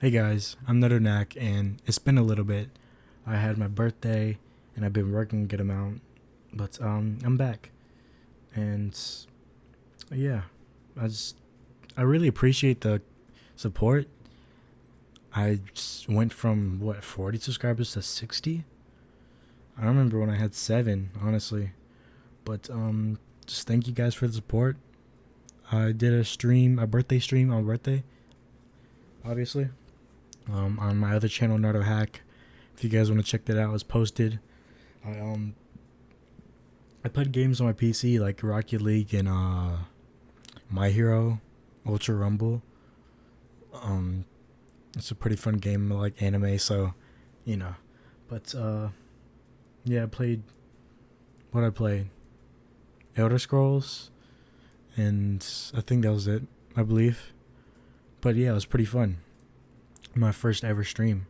Hey guys, I'm NardoNac, and it's been a little bit. I had my birthday, and I've been working a good amount, but I'm back, and yeah, I just I really appreciate the support. I just went from 40 subscribers to 60. I remember when I had 7, honestly, but just thank you guys for the support. I did a birthday stream on my birthday, obviously, on my other channel, NardoHack. If you guys want to check that out, it's posted. I I played games on my PC like Rocket League and My Hero, Ultra Rumble. Um, it's a pretty fun game. I like anime, so you know. But yeah, I played what I played Elder Scrolls, and I think that was it. I believe. But yeah, it was pretty fun. My first ever stream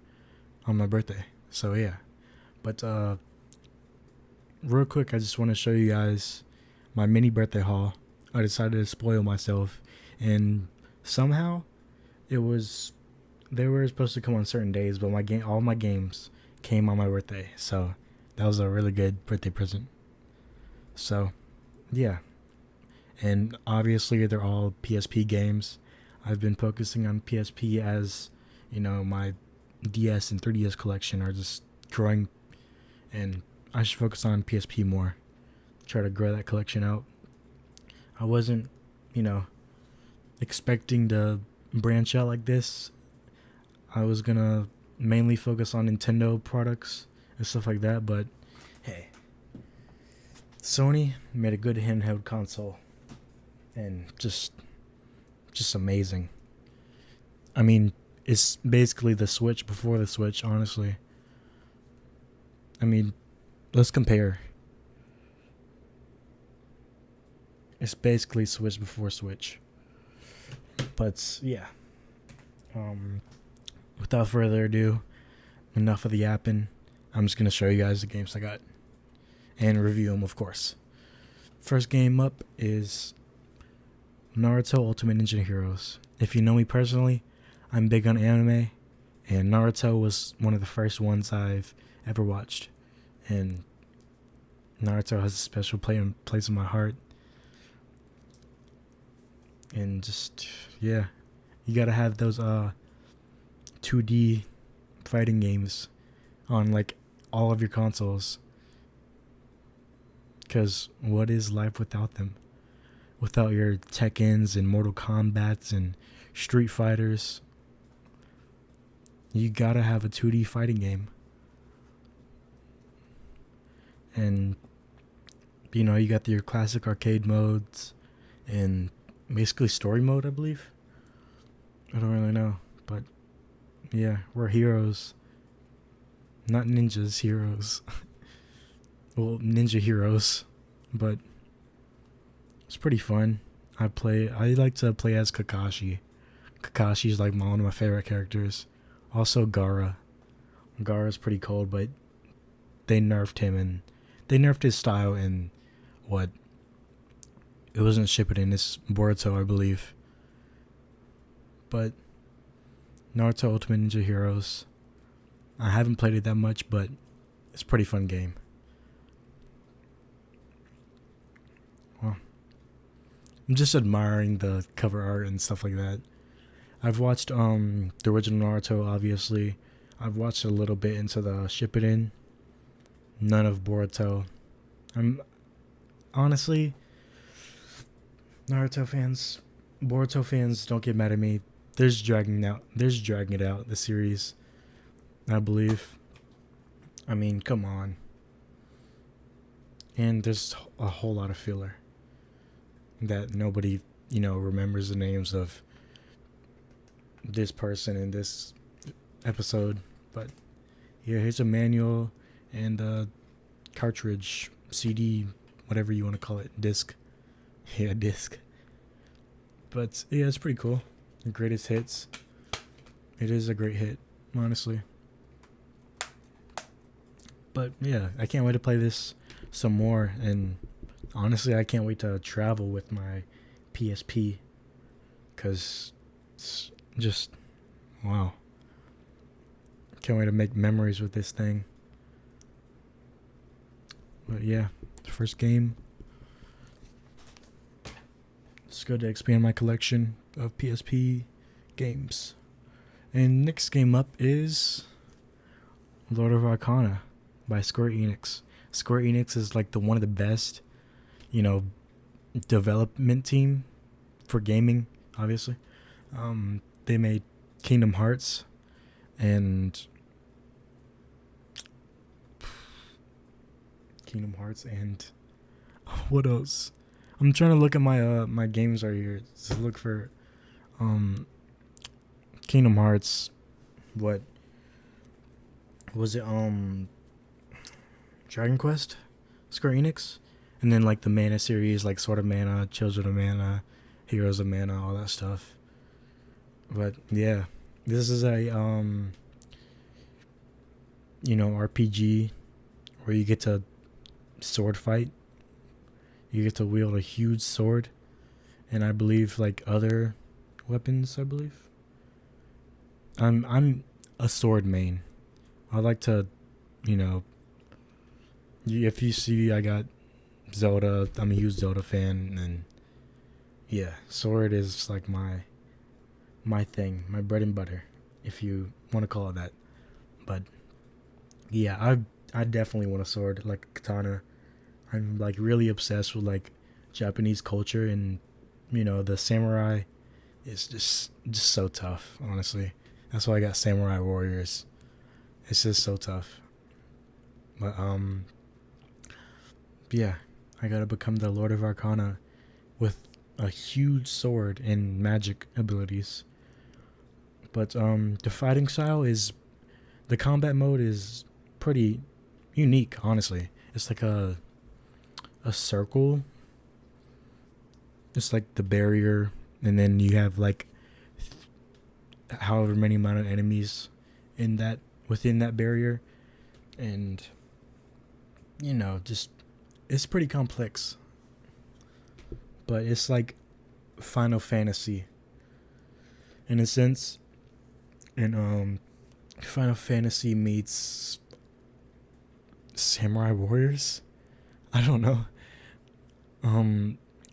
on my birthday. So yeah. But real quick, I just want to show you guys my mini birthday haul. I decided to spoil myself, and somehow it was they were supposed to come on certain days, but all my games came on my birthday, so that was a really good birthday present. So yeah, and obviously they're all PSP games. I've been focusing on PSP as my DS and 3DS collection are just growing, and I should focus on PSP more. Try to grow that collection out. I wasn't, you know, expecting to branch out like this. I was gonna mainly focus on Nintendo products and stuff like that, but hey, Sony made a good handheld console, and just amazing. I mean, it's basically the Switch before the Switch, honestly. I mean, let's compare. It's basically Switch before Switch. But yeah, um, without further ado, enough of the yapping. I'm just gonna show you guys the games I got and review them, of course. First game up is Naruto Ultimate Ninja Heroes. If you know me personally, I'm big on anime, and Naruto was one of the first ones I've ever watched. And Naruto has a special place in my heart. And just yeah, you gotta have those 2D fighting games on like all of your consoles. Cause what is life without them? Without your Tekkens and Mortal Kombats and Street Fighters, you gotta have a 2D fighting game. And you got your classic arcade modes and basically story mode, I believe. I don't really know, but yeah, we're heroes, not ninjas, heroes. Well, ninja heroes, but it's pretty fun. I like to play as Kakashi. Kakashi's like one of my favorite characters. Also Gara. Gara's pretty cold, but they nerfed him, and they nerfed his style in what? It wasn't Shippuden, it's Boruto, I believe. But Naruto Ultimate Ninja Heroes, I haven't played it that much, but it's a pretty fun game. Well, I'm just admiring the cover art and stuff like that. I've watched the original Naruto, obviously. I've watched a little bit into the Shippuden. None of Boruto. I'm honestly Naruto fans, Boruto fans, don't get mad at me. There's dragging it out, the series, I believe. I mean, come on. And there's a whole lot of filler that nobody, remembers the names of this person in this episode. But yeah, here's a manual and a cartridge, CD, whatever you want to call it, disc. Yeah, disc. But yeah, it's pretty cool. The greatest hits. It is a great hit, honestly. But yeah, I can't wait to play this some more. And honestly, I can't wait to travel with my PSP. Because it's just, wow. Can't wait to make memories with this thing. But yeah, first game. It's good to expand my collection of PSP games. And next game up is Lord of Arcana by Square Enix. Square Enix is like one of the best, development team for gaming, obviously. They made Kingdom Hearts and what else? I'm trying to look at my games right here to look for Kingdom Hearts. What was it? Dragon Quest, Square Enix, and then like the Mana series, like Sword of Mana, Children of Mana, Heroes of Mana, all that stuff. But yeah, this is a RPG where you get to sword fight. You get to wield a huge sword, and I believe like other weapons. I believe. I'm a sword main. I like to, if you see, I got Zelda. I'm a huge Zelda fan, and yeah, sword is like my thing, my bread and butter, if you want to call it that. But yeah, I definitely want a sword like a katana. I'm like really obsessed with like Japanese culture, and the samurai is just so tough, honestly. That's why I got Samurai Warriors. It's just so tough. But yeah, I gotta become the Lord of Arcana with a huge sword and magic abilities. But the fighting style the combat mode is pretty unique, honestly. It's like a circle. It's like the barrier, and then you have like however many amount of enemies within that barrier, and just it's pretty complex. But it's like Final Fantasy in a sense, and Final Fantasy meets Samurai Warriors. I don't know.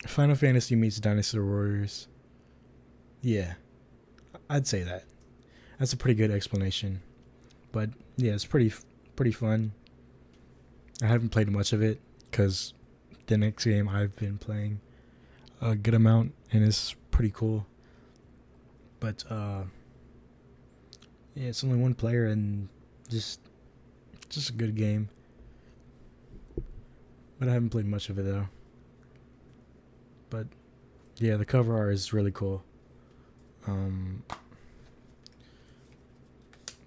Final Fantasy meets Dinosaur Warriors. Yeah, I'd say that. That's a pretty good explanation. But yeah, it's pretty fun. I haven't played much of it because the next game I've been playing a good amount, and it's pretty cool. But yeah, it's only one player, and just a good game. But I haven't played much of it though. But yeah, the cover art is really cool.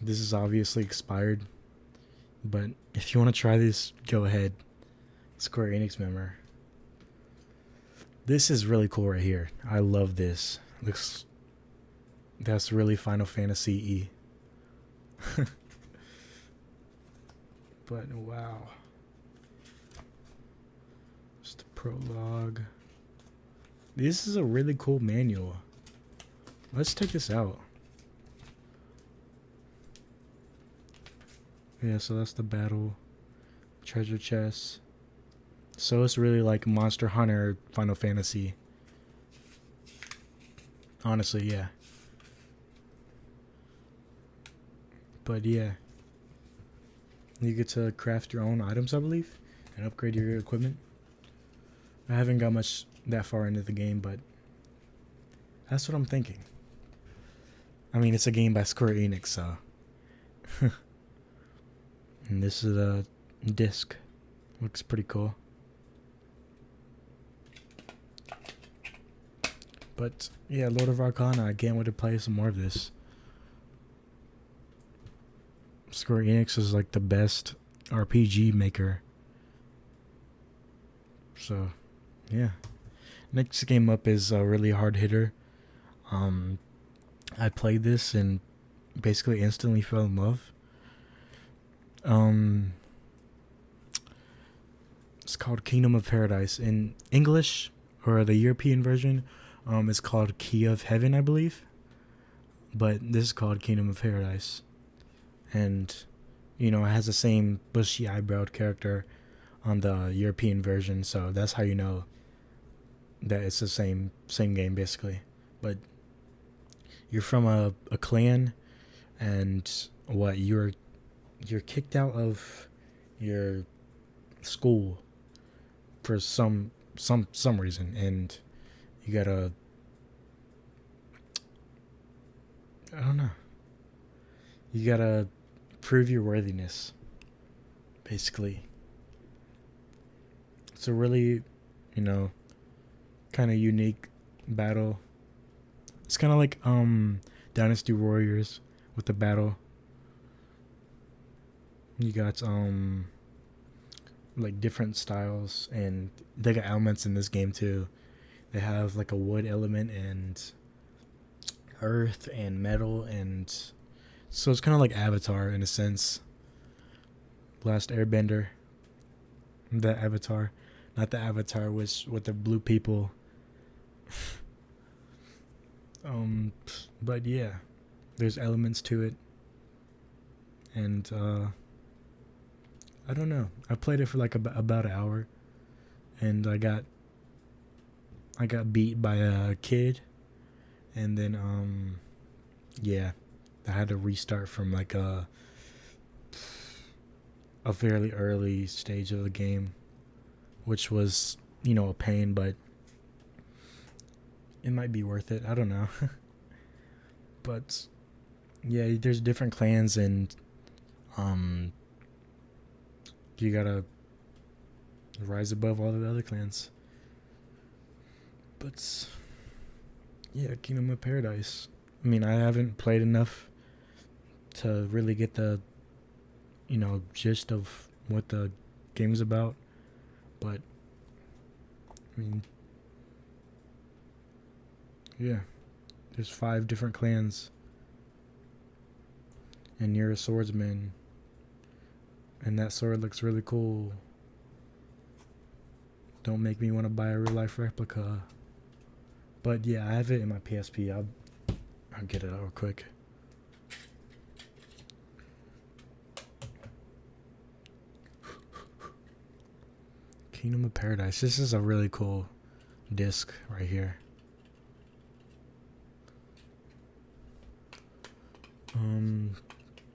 This is obviously expired, but if you want to try this, go ahead. Square Enix member. This is really cool right here. I love this. That's really Final Fantasy E. But wow. Just a prologue. This is a really cool manual. Let's check this out. Yeah, so that's the battle. Treasure chest. So it's really like Monster Hunter Final Fantasy. Honestly, yeah. But yeah. You get to craft your own items, I believe, and upgrade your equipment. I haven't got much that far into the game, but that's what I'm thinking. I mean, it's a game by Square Enix, so. And this is a disc. Looks pretty cool. But yeah, Lord of Arcana, I can't wait to play some more of this. Square Enix is like the best RPG maker. So, yeah. Next game up is a really hard hitter. I played this and basically instantly fell in love. It's called Kingdom of Paradise. In English, or the European version, it's called Key of Heaven, I believe. But this is called Kingdom of Paradise. and it has the same bushy eyebrowed character on the European version, so that's how you know that it's the same game basically. But you're from a clan, and you're kicked out of your school for some reason, and you gotta, I don't know, you gotta prove your worthiness basically. It's a really, you know, kind of unique battle. It's kind of like Dynasty Warriors with the battle. You got like different styles, and they got elements in this game too. They have like a wood element and earth and metal, and so it's kind of like Avatar in a sense. Last Airbender, the Avatar, not the Avatar with the blue people. But yeah, there's elements to it, and I don't know. I played it for like about an hour, and I got beat by a kid, and then yeah, I had to restart from like a fairly early stage of the game, which was a pain, but it might be worth it. I don't know. But yeah, there's different clans, and you gotta rise above all the other clans. But yeah, Kingdom of Paradise. I mean, I haven't played enough to really get the gist of what the game's about, but I mean, yeah, there's 5 different clans, and you're a swordsman, and that sword looks really cool. Don't make me want to buy a real life replica. But yeah, I have it in my PSP. I'll get it out real quick. Kingdom of Paradise. This is a really cool disc right here.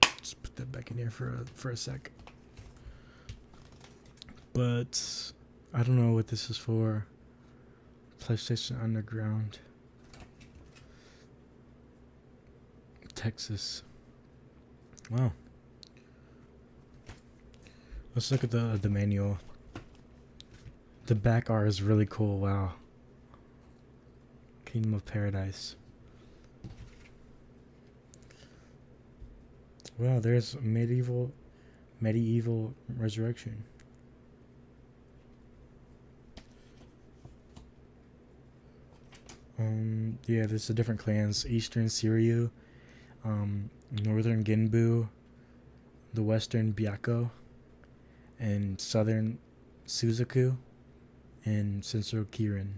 Let's put that back in here for a sec. But I don't know what this is for. PlayStation Underground. Texas. Wow. Let's look at the manual. The back art is really cool. Wow. Kingdom of Paradise. Wow, there's medieval resurrection. Yeah, there's the different clans: Eastern Siryu, Northern Genbu, the Western Byakko, and Southern Suzaku, and Sensor Kirin.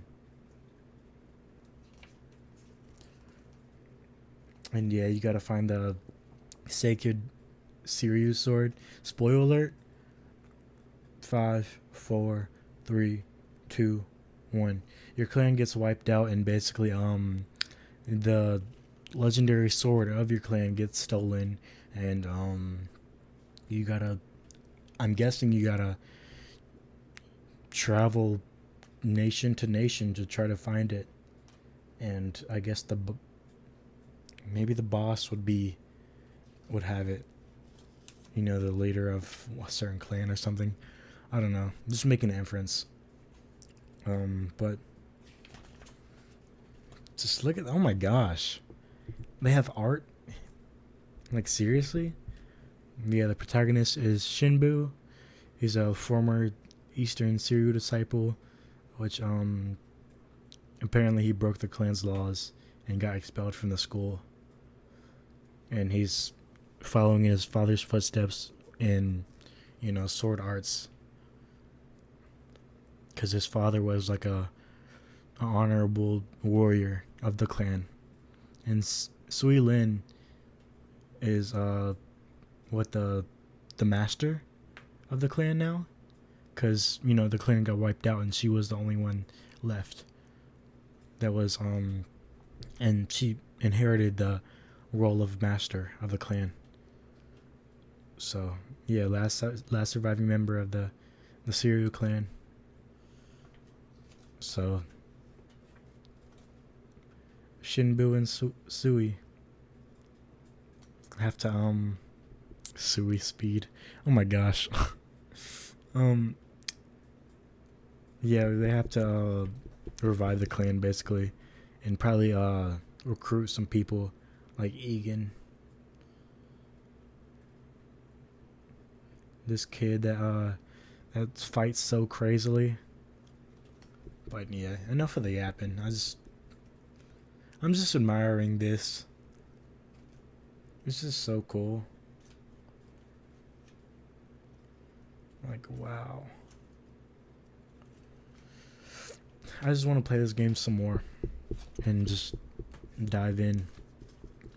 And yeah, you gotta find the sacred Siryu sword. Spoiler alert. 5, 4, 3, 2, 1. Your clan gets wiped out, and basically the legendary sword of your clan gets stolen, and you gotta, I'm guessing you gotta travel nation to nation to try to find it. And I guess maybe the boss would have it, the leader of a certain clan or something. I don't know, just making an inference. But just look at, oh my gosh, they have art, like seriously. Yeah, the protagonist is Shinbu. He's a former Eastern Siryu disciple, which apparently he broke the clan's laws and got expelled from the school, and he's following in his father's footsteps in sword arts, because his father was like a honorable warrior of the clan. And Sui Lin is with the master of the clan now, because the clan got wiped out and she was the only one left. That was and she inherited the role of master of the clan. So yeah, last surviving member of the Serial clan. So Shinbu and Sui have to Sui speed. Oh my gosh. Yeah, they have to revive the clan basically, and probably recruit some people like Egan. This kid that fights so crazily. But yeah, enough of the yapping. I'm just admiring this. This is so cool. Like, wow. I just want to play this game some more and just dive in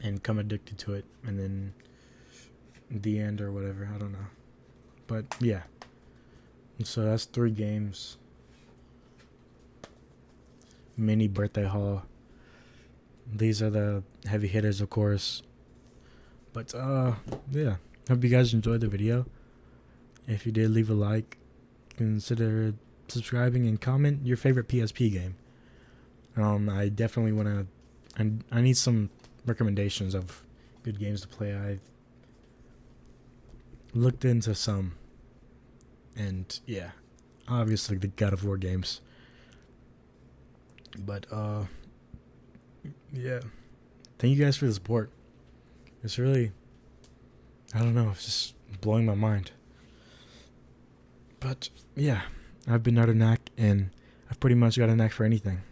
and become addicted to it, and then the end or whatever. I don't know. But yeah. So that's 3 games. Mini birthday haul. These are the heavy hitters, of course. But yeah. Hope you guys enjoyed the video. If you did, leave a like. Consider subscribing and comment your favorite PSP game. I definitely want to. I need some recommendations of good games to play. I've looked into some, and yeah, obviously the God of War games. But yeah, thank you guys for the support. It's really, I don't know, it's just blowing my mind. But yeah, I've been NardoNac, and I've pretty much got a knack for anything.